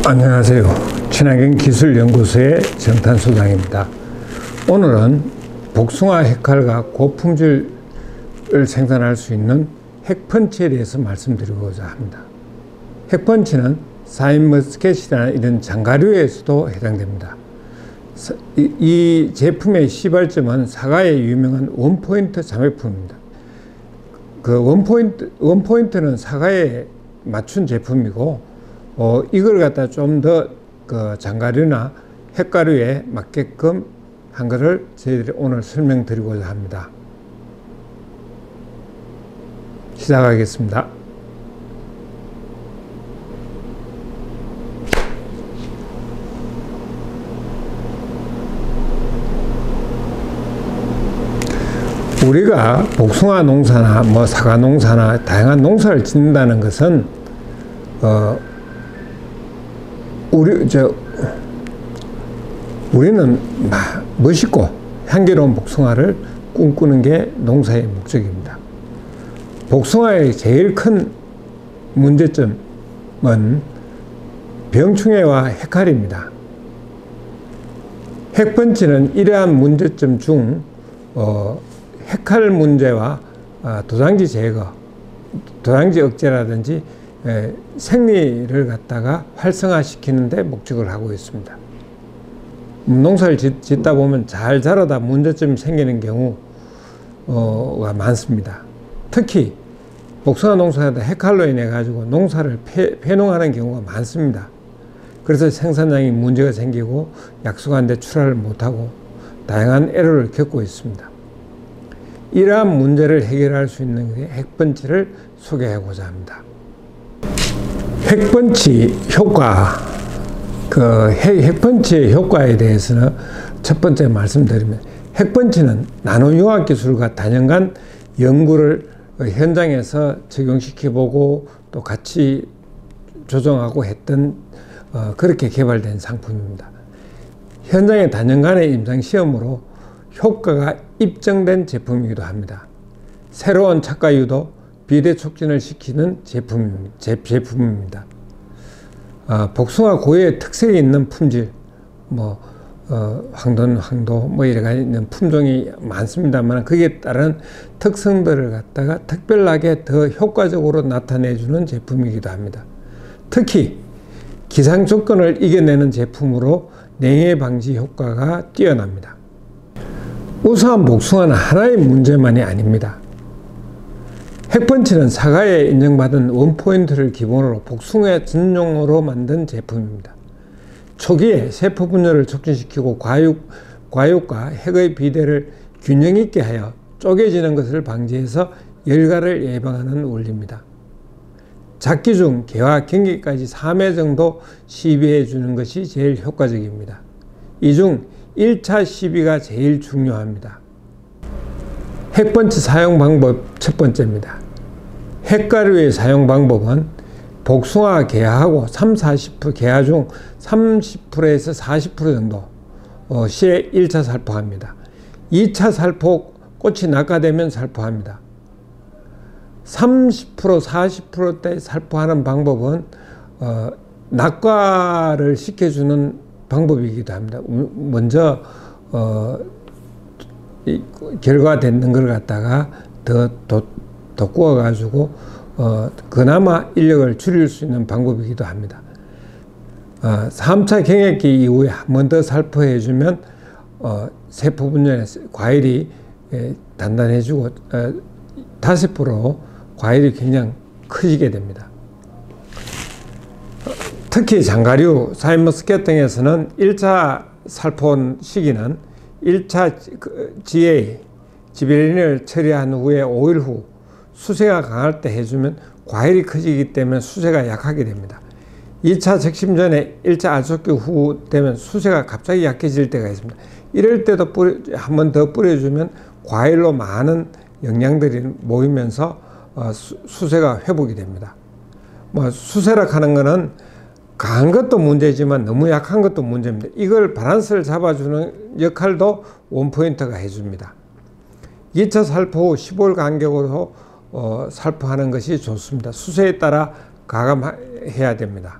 안녕하세요. 친환경 기술연구소의 정탄소장입니다. 오늘은 복숭아 핵칼과 고품질을 생산할 수 있는 핵펀치에 대해서 말씀드리고자 합니다. 핵펀치는 샤인머스켓이라는 이런 장가류에서도 해당됩니다. 이 제품의 시발점은 사과의 유명한 원포인트 자매품입니다. 그 원포인트는 사과에 맞춘 제품이고, 이걸 갖다 좀 더 그 장가류나 핵가루에 맞게끔 한 것을 저희들이 오늘 설명드리고자 합니다. 시작하겠습니다. 우리가 복숭아 농사나 사과 농사나 다양한 농사를 짓는다는 것은 우리는 멋있고 향기로운 복숭아를 꿈꾸는 게 농사의 목적입니다. 복숭아의 제일 큰 문제점은 병충해와 핵칼입니다. 핵펀치는 이러한 문제점 중 핵칼 문제와 도장지 제거, 도장지 억제라든지 생리를 갖다가 활성화시키는 데 목적을 하고 있습니다. 농사를 짓다 보면 잘 자라다 문제점이 생기는 경우가 많습니다. 특히 복숭아 농사에다 핵칼로 인해 가지고 농사를 폐농하는 경우가 많습니다. 그래서 생산량이 문제가 생기고 약속한 데 출하를 못하고 다양한 애로를 겪고 있습니다. 이러한 문제를 해결할 수 있는 게 핵펀치를 소개하고자 합니다. 핵펀치 효과, 핵펀치의 효과에 대해서는 첫 번째 말씀드리면, 핵펀치는 나노융합 기술과 다년간 연구를 현장에서 적용시켜보고 또 같이 조정하고 했던 그렇게 개발된 상품입니다. 현장의 다년간의 임상시험으로 효과가 입증된 제품이기도 합니다. 새로운 착과 유도, 비대 촉진을 시키는 제품입니다. 복숭아 고유의 특색이 있는 품질, 황도, 이래가 있는 품종이 많습니다만, 거기에 따른 특성들을 갖다가 특별하게 더 효과적으로 나타내주는 제품이기도 합니다. 특히 기상 조건을 이겨내는 제품으로 냉해 방지 효과가 뛰어납니다. 우수한 복숭아는 하나의 문제만이 아닙니다. 핵펀치는 사과에 인정받은 원포인트를 기본으로 복숭아 전용으로 만든 제품입니다. 초기에 세포 분열을 촉진시키고 과육과 핵의 비대를 균형 있게 하여 쪼개지는 것을 방지해서 열가를 예방하는 원리입니다. 작기 중 개와 경기까지 3회 정도 시비해 주는 것이 제일 효과적입니다. 이 중 1차 시비가 제일 중요합니다. 핵펀치 사용 방법 첫 번째입니다. 핵가루의 사용 방법은 복숭아 개하고 30-40% 개하 중 30%에서 40% 정도 시에 1차 살포합니다. 2차 살포 꽃이 낙하되면 살포합니다. 30% 40%대 살포하는 방법은 낙과를 시켜주는 방법이기도 합니다. 먼저 결과되는 걸 갖다가 더 구워가지고 그나마 인력을 줄일 수 있는 방법이기도 합니다. 3차 경액기 이후에 한 번 더 살포해주면 세포 분열의 과일이 단단해지고 5% 과일이 굉장히 커지게 됩니다. 특히 장가류, 샤인머스켓 등에서는 1차 살포 시기는 1차 GA, 지베린을 처리한 후에 5일 후 수세가 강할 때 해주면 과일이 커지기 때문에 수세가 약하게 됩니다. 2차 적심 전에 1차 알속기 후 되면 수세가 갑자기 약해질 때가 있습니다. 이럴 때도 한 번 더 뿌려주면 과일로 많은 영양들이 모이면서 수세가 회복이 됩니다. 수세라 하는 거는 강한 것도 문제지만 너무 약한 것도 문제입니다. 이걸 밸런스를 잡아주는 역할도 원포인트가 해줍니다. 2차 살포 후 15일 간격으로 살포하는 것이 좋습니다. 수세에 따라 가감해야 됩니다.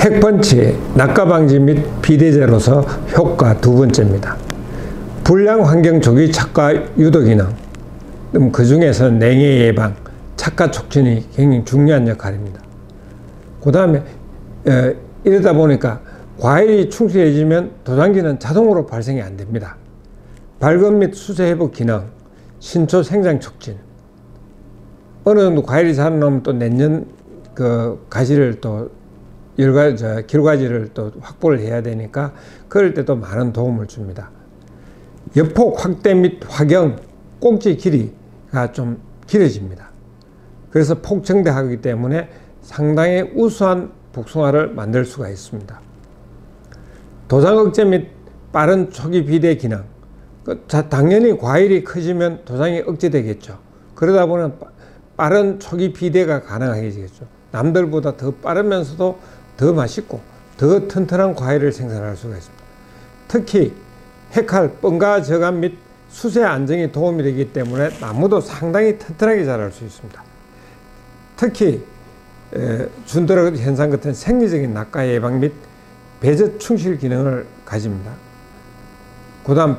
핵번치, 낙과방지 및 비대제로서 효과 두 번째입니다. 불량 환경 조기 착화 유도 기능, 그 중에서 냉해 예방, 착화 촉진이 굉장히 중요한 역할입니다. 그 다음에 이러다 보니까 과일이 충실해지면 도장지는 자동으로 발생이 안 됩니다. 발금 및 수세 회복 기능, 신초 생장 촉진. 어느 정도 과일이 자라나면 또 내년 그 가지를 또 길가지를 또 확보를 해야 되니까 그럴 때도 많은 도움을 줍니다. 여폭 확대 및 확영, 꼭지 길이가 좀 길어집니다. 그래서 폭정대하기 때문에 상당히 우수한 복숭아를 만들 수가 있습니다. 도장 억제 및 빠른 초기 비대 기능. 당연히 과일이 커지면 도장이 억제되겠죠. 그러다 보면 빠른 초기 비대가 가능해지겠죠. 남들보다 더 빠르면서도 더 맛있고 더 튼튼한 과일을 생산할 수가 있습니다. 특히 핵칼, 뻥가 저감 및 수세 안정에 도움이 되기 때문에 나무도 상당히 튼튼하게 자랄 수 있습니다. 특히 준더러 현상 같은 생리적인 낙과 예방 및 배젖 충실 기능을 가집니다. 그 다음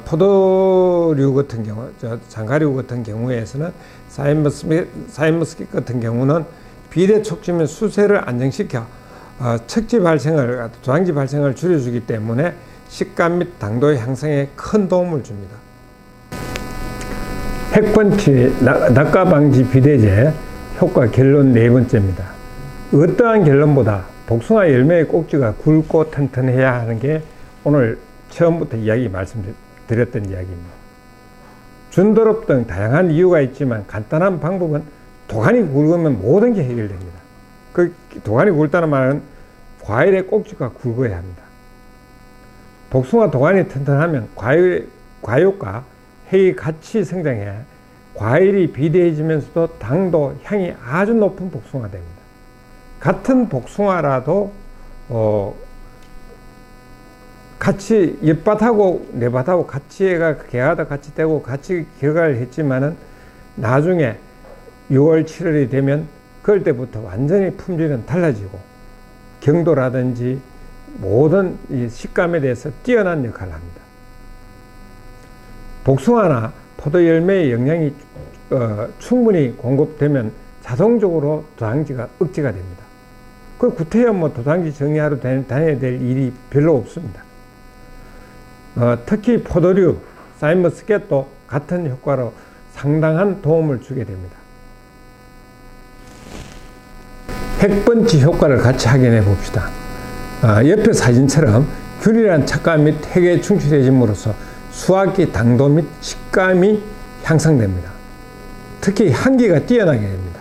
포도류 같은 경우, 장가류 같은 경우에서는 사이머스켓 같은 경우는 비대 촉진 및 수세를 안정시켜 척지 발생을, 도장지 발생을 줄여주기 때문에 식감 및 당도 향상에 큰 도움을 줍니다. 핵번치, 낙과 방지 비대제 효과 결론 네 번째입니다. 어떠한 결론보다 복숭아 열매의 꼭지가 굵고 튼튼해야 하는 게 오늘 처음부터 말씀드렸던 이야기입니다. 준더럽 등 다양한 이유가 있지만 간단한 방법은 도간이 굵으면 모든 게 해결됩니다. 그 도간이 굵다는 말은 과일의 꼭지가 굵어야 합니다. 복숭아 도간이 튼튼하면 과육과 핵이 같이 성장해 과일이 비대해지면서도 당도, 향이 아주 높은 복숭아가 됩니다. 같은 복숭아라도 같이 옆밭하고 내밭하고 같이 개가다 같이 떼고 같이 결과를 했지만은 나중에 6월, 7월이 되면 그럴 때부터 완전히 품질은 달라지고 경도라든지 모든 이 식감에 대해서 뛰어난 역할을 합니다. 복숭아나 포도 열매의 영양이 충분히 공급되면 자동적으로 도장지가 억제가 됩니다. 그 구태여 도장지 정리하러 다녀야 될 일이 별로 없습니다. 특히 포도류, 사이머스켓도 같은 효과로 상당한 도움을 주게 됩니다. 핵번치 효과를 같이 확인해 봅시다. 옆에 사진처럼 균일한 착감 및 핵에 충실해짐으로써 수확기 당도 및 식감이 향상됩니다. 특히 향기가 뛰어나게 됩니다.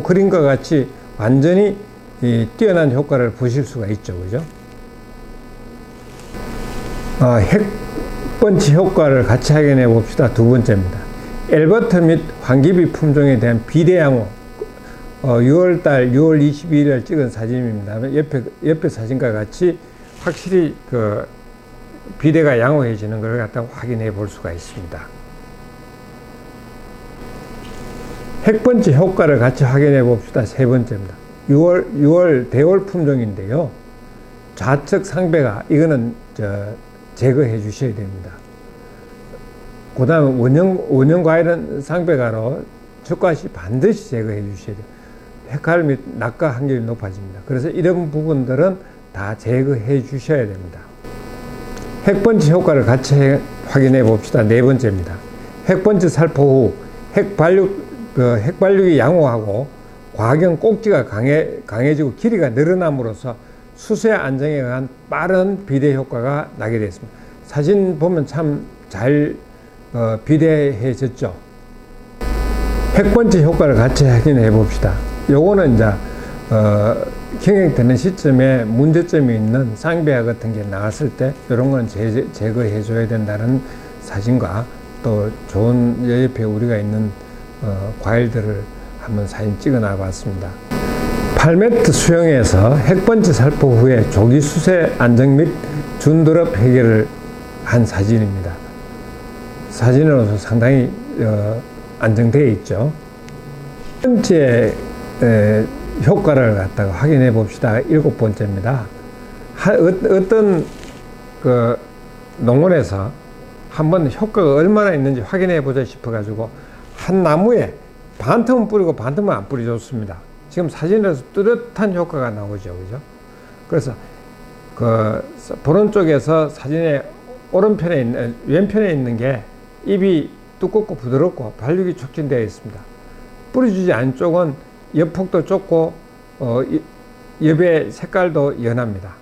그림과 같이 완전히 뛰어난 효과를 보실 수가 있죠. 그죠? 핵번치 효과를 같이 확인해 봅시다. 두 번째입니다. 엘버트 및 황기비 품종에 대한 비대 양호. 6월 22일에 찍은 사진입니다. 옆에 사진과 같이 확실히 그 비대가 양호해지는 걸 갖다가 확인해 볼 수가 있습니다. 핵번치 효과를 같이 확인해 봅시다. 세 번째입니다. 6월 대월 품종인데요. 좌측 상배가 이거는 제거해 주셔야 됩니다. 그 다음에 원형 과일은 상배가로 적과시 반드시 제거해 주셔야 돼요. 핵칼 및 낙과 확률이 높아집니다. 그래서 이런 부분들은 다 제거해 주셔야 됩니다. 핵번치 효과를 같이 확인해 봅시다. 네 번째입니다. 핵번치 살포 후 핵발육이 양호하고 과경 꼭지가 강해지고 길이가 늘어남으로써 수세 안정에 의한 빠른 비대 효과가 나게 됐습니다. 사진 보면 참 잘 비대해졌죠. 핵번치 효과를 같이 확인해 봅시다. 요거는 이제 경영되는 시점에 문제점이 있는 쌍배아 같은 게 나왔을 때 이런 건 제거해 줘야 된다는 사진과 또 좋은 옆에 우리가 있는 과일들을 한번 사진 찍어 놔봤습니다. 8m 수영에서 핵번치 살포 후에 조기 수세 안정 및 준드럽 해결을 한 사진입니다. 사진으로서 상당히 안정되어 있죠. 첫 번째 효과를 갖다가 확인해 봅시다. 7번째입니다. 어떤 그 농원에서 한번 효과가 얼마나 있는지 확인해 보자 싶어 가지고 한 나무에 반 틈은 뿌리고 반 틈은 안 뿌려줬습니다. 지금 사진에서 뚜렷한 효과가 나오죠, 그죠? 그래서 그 보는 쪽에서 사진의 오른편에 있는, 왼편에 있는 게 잎이 두껍고 부드럽고 발육이 촉진되어 있습니다. 뿌려주지 않은 쪽은 엽폭도 좁고 엽의 색깔도 연합니다.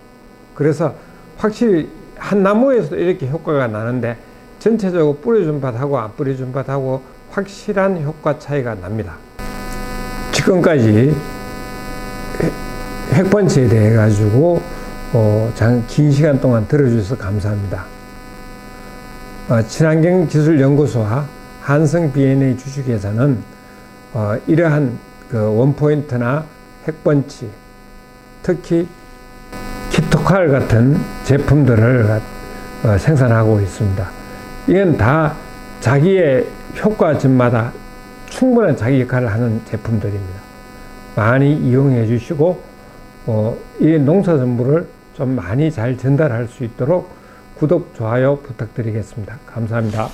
그래서 확실히 한 나무에서도 이렇게 효과가 나는데 전체적으로 뿌려준 밭하고 안 뿌려준 밭하고 확실한 효과 차이가 납니다. 지금까지 핵펀치에 대해 가지고 긴 시간 동안 들어주셔서 감사합니다. 친환경기술연구소와 한성 B&A 주식회사는 이러한 그 원포인트나 핵펀치, 특히 키토칼 같은 제품들을 생산하고 있습니다. 이건 다 자기의 효과점마다 충분한 자기 역할을 하는 제품들입니다. 많이 이용해 주시고 이 농사 정보를 좀 많이 잘 전달할 수 있도록 구독, 좋아요 부탁드리겠습니다. 감사합니다.